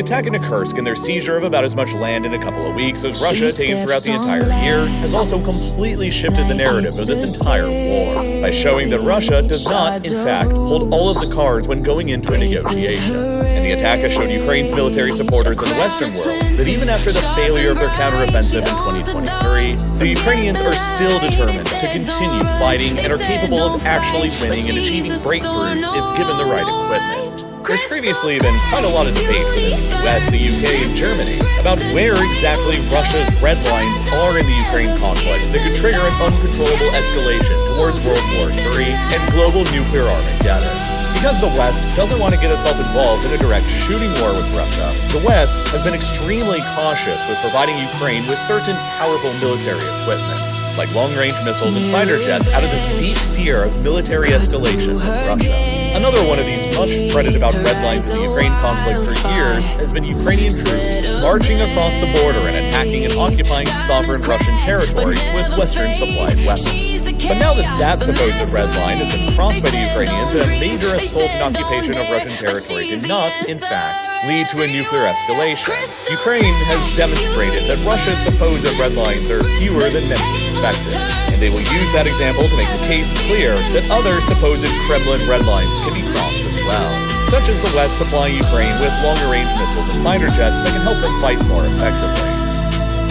The attack into Kursk and their seizure of about as much land in a couple of weeks as Russia had taken throughout the entire year has also completely shifted the narrative of this entire war by showing that Russia does not, in fact, hold all of the cards when going into a negotiation. And the attack has showed Ukraine's military supporters in the Western world that even after the failure of their counteroffensive in 2023, the Ukrainians are still determined to continue fighting and are capable of actually winning and achieving breakthroughs if given the right equipment. There's previously been quite a lot of debate within the US, the UK, and Germany about where exactly Russia's red lines are in the Ukraine conflict that could trigger an uncontrollable escalation towards World War III and global nuclear Armageddon. Because the West doesn't want to get itself involved in a direct shooting war with Russia, the West has been extremely cautious with providing Ukraine with certain powerful military equipment, like long-range missiles and fighter jets, out of this deep fear of military escalation with Russia. Another one of these much fretted about red lines in the Ukraine conflict for years has been Ukrainian troops marching across the border and attacking and occupying sovereign Russian territory with Western-supplied weapons. But now that that supposed red line has been crossed by the Ukrainians and a major assault and occupation of Russian territory did not, in fact, lead to a nuclear escalation, Ukraine has demonstrated that Russia's supposed red lines are fewer than many expected, and they will use that example to make the case clear that other supposed Kremlin red lines can be crossed as well, such as the West supplying Ukraine with longer-range missiles and fighter jets that can help them fight more effectively.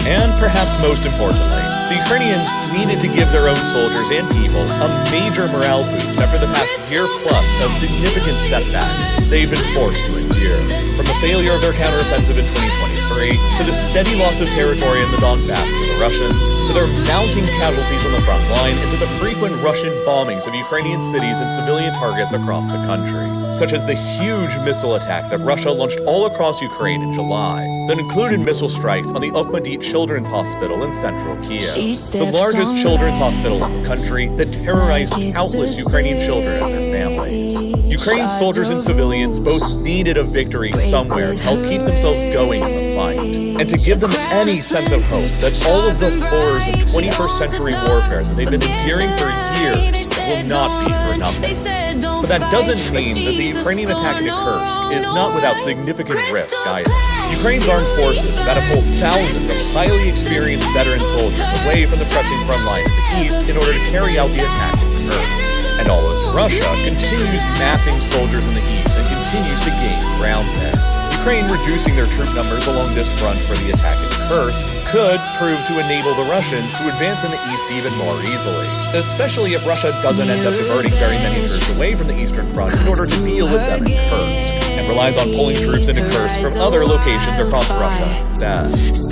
And perhaps most importantly, the Ukrainians needed to give their own soldiers and people a major morale boost after the past year-plus of significant setbacks they've been forced to endure. From the failure of their counteroffensive in 2023, to the steady loss of territory in the Donbass to the Russians, to their mounting casualties on the front line, and to the frequent Russian bombings of Ukrainian cities and civilian targets across the country, such as the huge missile attack that Russia launched all across Ukraine in July, that included missile strikes on the Okhmedit Children's Hospital in central Kiev, the largest children's hospital in the country that terrorized countless Ukrainian children and their families. Ukraine's soldiers and civilians both needed a victory somewhere to help keep themselves going in the fight, and to give them any sense of hope that all of the horrors of 21st century warfare that they've been enduring for years will not be for nothing. But that doesn't mean that the Ukrainian attack into Kursk is not without significant risk either. Ukraine's armed forces have had to pull thousands of highly experienced veteran soldiers away from the pressing front line in the east in order to carry out the attack into Kursk. And all as Russia continues massing soldiers in the east and continues to gain ground there. Ukraine reducing their troop numbers along this front for the attack in Kursk could prove to enable the Russians to advance in the east even more easily, especially if Russia doesn't end up diverting very many troops away from the eastern front in order to deal with them in Kursk, and relies on pulling troops into Kursk from other locations across Russia instead.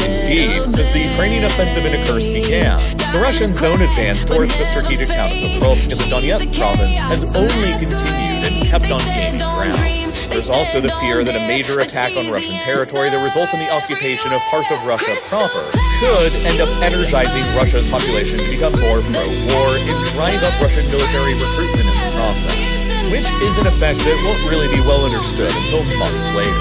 Indeed, since the Ukrainian offensive into Kursk began, the Russian zone advance towards the strategic town of Kursk in the Donetsk province has only continued and kept on gaining ground. There's also the fear that a major attack on Russian territory that results in the occupation of parts of Russia proper could end up energizing Russia's population to become more pro-war and drive up Russian military recruitment in the process, which is an effect that won't really be well understood until months later.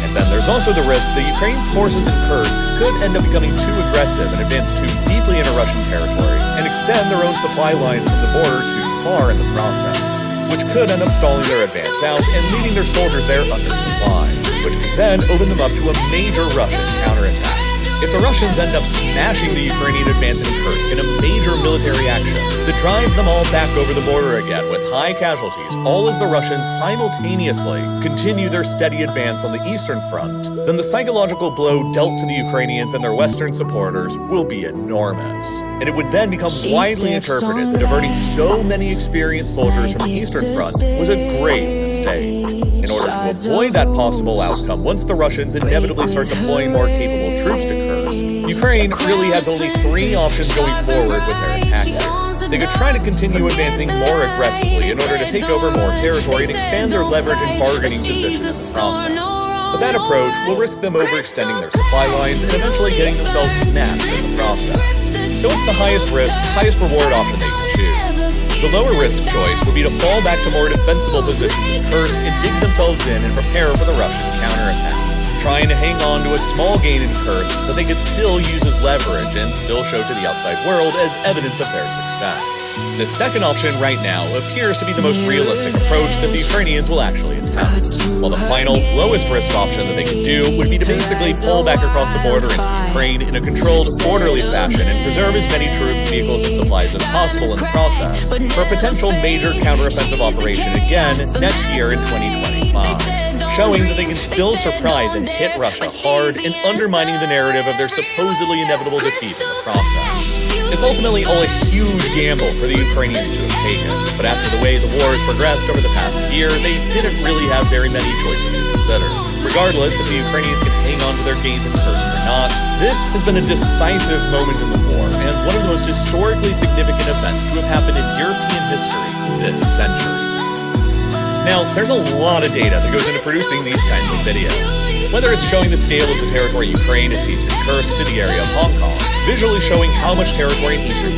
And then there's also the risk that Ukraine's forces in Kursk could end up becoming too aggressive and advance too deeply into Russian territory and extend their own supply lines from the border too far in the process, which could end up stalling their advance out and leaving their soldiers there undersupplied, which could then open them up to a major Russian counterattack. If the Russians end up smashing the Ukrainian advance in Kursk in a major military action that drives them all back over the border again with high casualties, all as the Russians simultaneously continue their steady advance on the eastern front, then the psychological blow dealt to the Ukrainians and their Western supporters will be enormous. And it would then become widely interpreted that diverting so many experienced soldiers from the eastern front was a grave mistake. In order to avoid that possible outcome, once the Russians inevitably start deploying more capable troops to Kursk, Ukraine really has only three options going forward with their attack here. They could try to continue advancing more aggressively in order to take over more territory and expand their leverage and bargaining position in the process. But that approach will risk them overextending their supply lines and eventually getting themselves snapped in the process. So it's the highest risk, highest reward option they can choose. The lower risk choice would be to fall back to more defensible positions in Kursk and dig themselves in and prepare for the Russian counterattack, trying to hang on to to a small gain in Kursk that they could still use as leverage and still show to the outside world as evidence of their success. The second option right now appears to be the most realistic approach that the Ukrainians will actually attempt, while the final, lowest risk option that they could do would be to basically pull back across the border into Ukraine in a controlled, orderly fashion and preserve as many troops, vehicles, and supplies as possible in the process for a potential major counteroffensive operation again next year in 2025, showing that they can still surprise and hit Russia hard and undermining the narrative of their supposedly inevitable defeat in the process. It's ultimately all a huge gamble for the Ukrainians to have taken, but after the way the war has progressed over the past year, they didn't really have very many choices to consider. Regardless if the Ukrainians can hang on to their gains in Kursk or not, this has been a decisive moment in the war and one of the most historically significant events to have happened in European history this century. Now, there's a lot of data that goes into producing these kinds of videos. Whether it's showing the scale of the territory Ukraine has seized in Kursk to the area of Hong Kong, visually showing how much territory in eastern